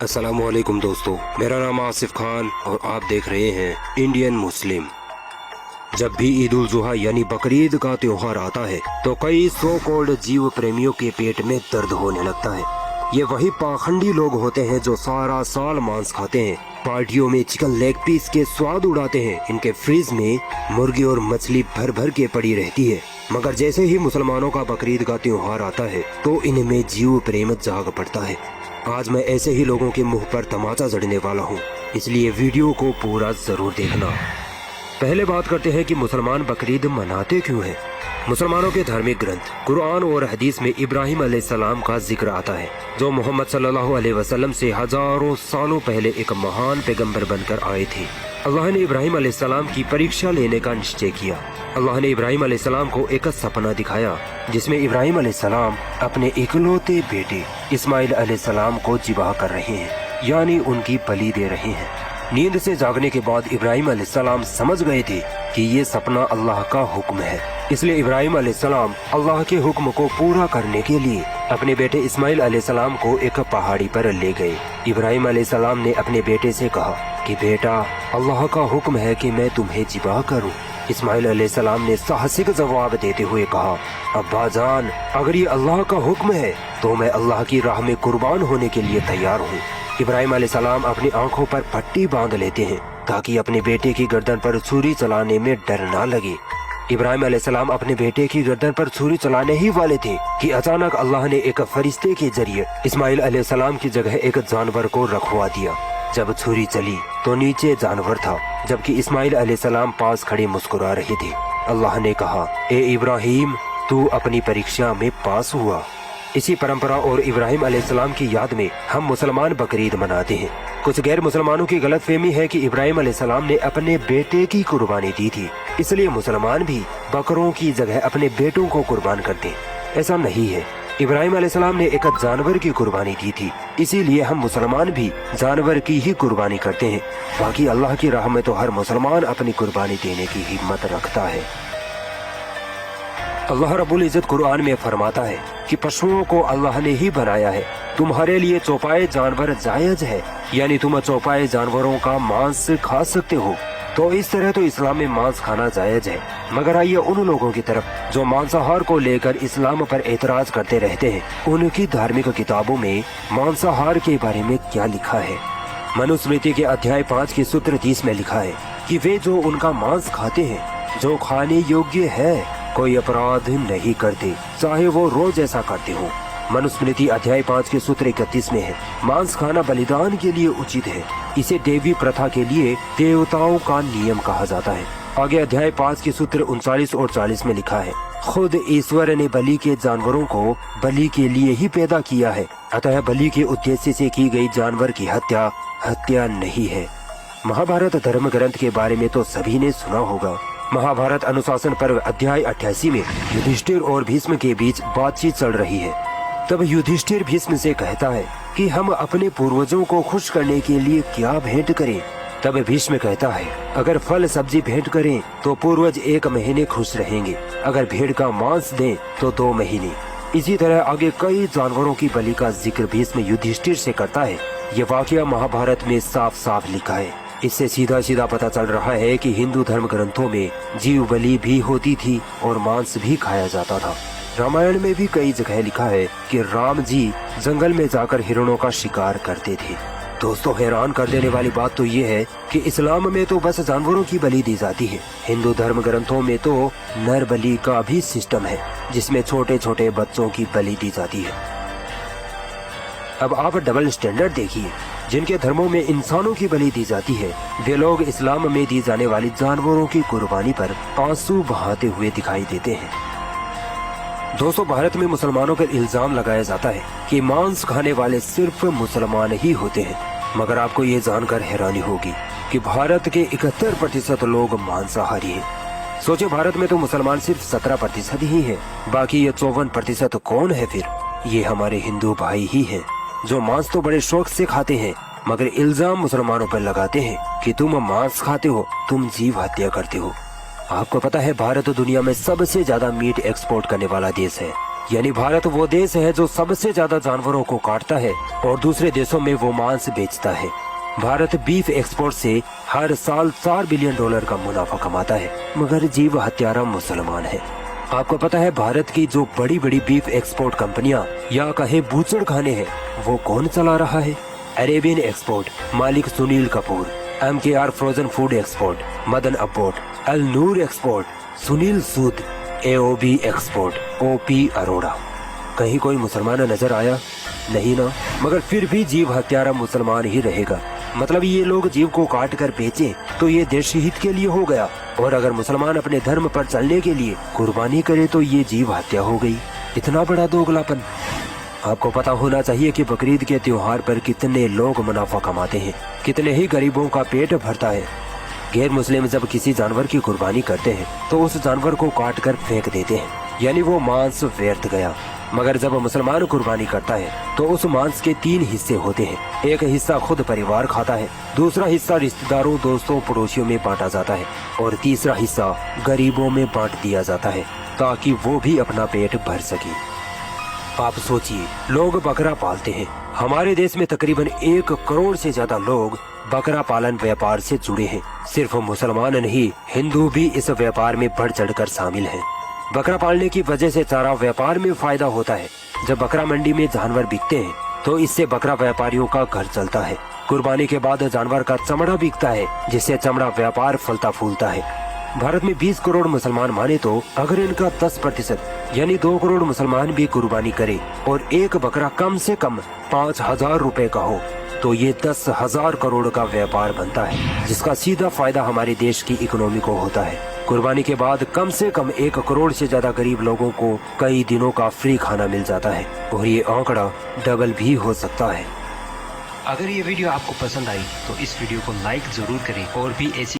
अस्सलामुअलैकुम दोस्तों, मेरा नाम आसिफ खान और आप देख रहे हैं इंडियन मुस्लिम। जब भी ईद उल जुहा यानी बकरीद का त्योहार आता है तो कई सो कॉल्ड जीव प्रेमियों के पेट में दर्द होने लगता है। ये वही पाखंडी लोग होते हैं जो सारा साल मांस खाते हैं, पार्टियों में चिकन लेग पीस के स्वाद उड़ाते हैं। इनके फ्रिज में मुर्गी और मछली भर भर के पड़ी रहती है, मगर जैसे ही मुसलमानों का बकरीद का त्योहार आता है तो इनमें जीव प्रेम जाग पड़ता है। आज मैं ऐसे ही लोगों के मुंह पर तमाचा जड़ने वाला हूँ, इसलिए वीडियो को पूरा जरूर देखना। पहले बात करते हैं कि मुसलमान बकरीद मनाते क्यों हैं। मुसलमानों के धार्मिक ग्रंथ कुरान और हदीस में इब्राहिम अलैहिस्सलाम का जिक्र आता है, जो मोहम्मद सल्लल्लाहु अलैहि वसल्लम से हजारों सालों पहले एक महान पैगंबर बनकर आए थे। अल्लाह ने इब्राहिम अलैहिस्सलाम की परीक्षा लेने का निश्चय किया। अल्लाह ने इब्राहिम अलैहिस्सलाम को एक सपना दिखाया जिसमें इब्राहिम अलैहिस्सलाम अपने इकलौते बेटे इस्माइल अलैहिस्सलाम को जिबा कर रहे हैं, यानी उनकी बलि दे रहे हैं। नींद से जागने के बाद इब्राहिम अलैहिस्सलाम समझ गए थे कि ये सपना अल्लाह का हुक्म है, इसलिए इब्राहिम अलैहिस्सलाम अल्लाह के हुक्म को पूरा करने के लिए अपने बेटे इस्माइल अलैहिस्सलाम को एक पहाड़ी पर ले गए। इब्राहिम अलैहिस्सलाम ने अपने बेटे से कहा कि बेटा, अल्लाह का हुक्म है कि मैं तुम्हें जिबा करूं। इस्माइल अलैहिस्सलाम ने साहसिक जवाब देते हुए कहा, अब्बा जान, अगर ये अल्लाह का हुक्म है तो मैं अल्लाह की राह में कुर्बान होने के लिए तैयार हूँ। इब्राहिम अलैहिस्सलाम अपनी आंखों पर पट्टी बांध लेते हैं ताकि अपने बेटे की गर्दन पर छुरी चलाने में डर ना लगे। इब्राहिम अलैहिस्सलाम अपने बेटे की गर्दन पर छुरी चलाने ही वाले थे कि अचानक अल्लाह ने एक फरिश्ते के जरिए इस्माइल अलैहिस्सलाम की जगह एक जानवर को रखवा दिया। जब छुरी चली तो नीचे जानवर था, जबकि इस्माइल अलैहिस्सलाम पास खड़े मुस्कुरा रहे थे। अल्लाह ने कहा, ए इब्राहिम, तू अपनी परीक्षा में पास हुआ। इसी परंपरा और इब्राहिम अलैहिस्सलाम की याद में हम मुसलमान बकरीद मनाते हैं। कुछ गैर मुसलमानों की गलतफहमी है कि इब्राहिम अलैहिस्सलाम ने अपने बेटे की कुर्बानी दी थी, इसलिए मुसलमान भी बकरों की जगह अपने बेटों को कुर्बान करते। ऐसा नहीं है। इब्राहिम अलैहिस्सलाम ने एक जानवर की कुर्बानी दी थी, इसीलिए हम मुसलमान भी जानवर की ही कुर्बानी करते हैं। बाकी अल्लाह की राह में तो हर मुसलमान अपनी कुर्बानी देने की हिम्मत रखता है। अल्लाह रब्बुल इज्जत कुरान में फरमाता है कि पशुओं को अल्लाह ने ही बनाया है, तुम्हारे लिए चौपाए जानवर जायज है, यानी तुम चौपाए जानवरों का मांस खा सकते हो। तो इस तरह तो इस्लाम में मांस खाना जायज है। मगर आइए उन लोगों की तरफ जो मांसाहार को लेकर इस्लाम पर एतराज करते रहते हैं, उनकी धार्मिक किताबों में मांसाहार के बारे में क्या लिखा है। मनुस्मृति के अध्याय 5 के सूत्र 30 में लिखा है कि वे जो उनका मांस खाते हैं, जो खाने योग्य है, कोई अपराध नहीं करते, चाहे वो रोज ऐसा करते हो। मनुस्मृति अध्याय 5 के सूत्र 31 में है, मांस खाना बलिदान के लिए उचित है, इसे देवी प्रथा के लिए देवताओं का नियम कहा जाता है। आगे अध्याय 5 के सूत्र 39 और 40 में लिखा है, खुद ईश्वर ने बलि के जानवरों को बलि के लिए ही पैदा किया है, अतः बलि के उद्देश्य से की गई जानवर की हत्या हत्या नहीं है। महाभारत धर्म ग्रंथ के बारे में तो सभी ने सुना होगा। महाभारत अनुशासन पर्व अध्याय 88 में युधिष्ठिर और भीष्म के बीच बातचीत चल रही है। तब युधिष्ठिर भीष्म से कहता है कि हम अपने पूर्वजों को खुश करने के लिए क्या भेंट करें। तब भीष्म कहता है, अगर फल सब्जी भेंट करें तो पूर्वज 1 महीने खुश रहेंगे, अगर भेड़ का मांस दें तो 2 महीने। इसी तरह आगे कई जानवरों की बलि का जिक्र भीष्म युधिष्ठिर से करता है। ये वाकया महाभारत में साफ साफ लिखा है। इससे सीधा सीधा पता चल रहा है कि हिंदू धर्म ग्रंथों में जीव बलि भी होती थी और मांस भी खाया जाता था। रामायण में भी कई जगह लिखा है कि राम जी जंगल में जाकर हिरणों का शिकार करते थे। दोस्तों, हैरान कर देने वाली बात तो ये है कि इस्लाम में तो बस जानवरों की बलि दी जाती है। हिंदू धर्म ग्रंथों में तो नर बलि का भी सिस्टम है, जिसमें छोटे छोटे बच्चों की बलि दी जाती है। अब आप डबल स्टैंडर्ड देखिए। जिनके धर्मों में इंसानों की बलि दी जाती है, वे लोग इस्लाम में दी जाने वाली जानवरों की कुर्बानी पर आंसू बहाते हुए दिखाई देते हैं। दोस्तों, भारत में मुसलमानों पर इल्जाम लगाया जाता है कि मांस खाने वाले सिर्फ मुसलमान ही होते हैं, मगर आपको ये जानकर हैरानी होगी कि भारत के 71% लोग मांसाहारी हैं। सोचे, भारत में तो मुसलमान सिर्फ 17% ही हैं, बाकी ये 54% कौन है फिर? ये हमारे हिंदू भाई ही हैं, जो मांस तो बड़े शौक से खाते हैं, मगर इल्जाम मुसलमानों पर लगाते हैं कि तुम मांस खाते हो, तुम जीव हत्या करते हो। आपको पता है भारत दुनिया में सबसे ज्यादा मीट एक्सपोर्ट करने वाला देश है। यानी भारत वो देश है जो सबसे ज्यादा जानवरों को काटता है और दूसरे देशों में वो मांस बेचता है। भारत बीफ एक्सपोर्ट से हर साल $4 बिलियन का मुनाफा कमाता है, मगर जीव हत्यारा मुसलमान है। आपको पता है भारत की जो बड़ी बड़ी बीफ एक्सपोर्ट कंपनियां या कहे बूचड़ खाने हैं, वो कौन चला रहा है? अरेबियन एक्सपोर्ट मालिक Sunil Kapoor, MKR frozen food export Madan Abbott, Al Noor export Sunil Sood, AOB export OP Arora. कहीं कोई मुसलमान नजर आया? नहीं ना, मगर फिर भी जीव हत्यारा मुसलमान ही रहेगा। मतलब ये लोग जीव को काट कर बेचे तो ये देश हित के लिए हो गया, और अगर मुसलमान अपने धर्म पर चलने के लिए कुर्बानी करे तो ये जीव हत्या हो गई। इतना बड़ा दोगलापन। आपको पता होना चाहिए कि बकरीद के त्योहार पर कितने लोग मुनाफा कमाते हैं, कितने ही गरीबों का पेट भरता है। गैर मुस्लिम जब किसी जानवर की कुर्बानी करते हैं तो उस जानवर को काट कर फेंक देते हैं, यानी वो मांस व्यर्थ गया। मगर जब मुसलमान कुर्बानी करता है तो उस मांस के 3 हिस्से होते हैं। एक हिस्सा खुद परिवार खाता है, दूसरा हिस्सा रिश्तेदारों दोस्तों पड़ोसियों में बांटा जाता है, और तीसरा हिस्सा गरीबों में बांट दिया जाता है ताकि वो भी अपना पेट भर सके। आप सोचिए, लोग बकरा पालते हैं। हमारे देश में तकरीबन 1 करोड़ से ज्यादा लोग बकरा पालन व्यापार से जुड़े हैं। सिर्फ मुसलमान नहीं, हिंदू भी इस व्यापार में बढ़ चढ़कर शामिल हैं। बकरा पालने की वजह से चारा व्यापार में फायदा होता है। जब बकरा मंडी में जानवर बिकते हैं तो इससे बकरा व्यापारियों का घर चलता है। कुर्बानी के बाद जानवर का चमड़ा बिकता है, जिससे चमड़ा व्यापार फलता फूलता है। भारत में 20 करोड़ मुसलमान माने तो अगर इनका 10% यानी 2 करोड़ मुसलमान भी कुर्बानी करे और एक बकरा कम से कम 5,000 रुपए का हो तो ये 10,000 करोड़ का व्यापार बनता है, जिसका सीधा फायदा हमारे देश की इकोनॉमी को होता है। कुर्बानी के बाद कम से कम 1 करोड़ से ज्यादा गरीब लोगों को कई दिनों का फ्री खाना मिल जाता है, और ये आंकड़ा डबल भी हो सकता है। अगर ये वीडियो आपको पसंद आई तो इस वीडियो को लाइक जरूर करें और भी ऐसी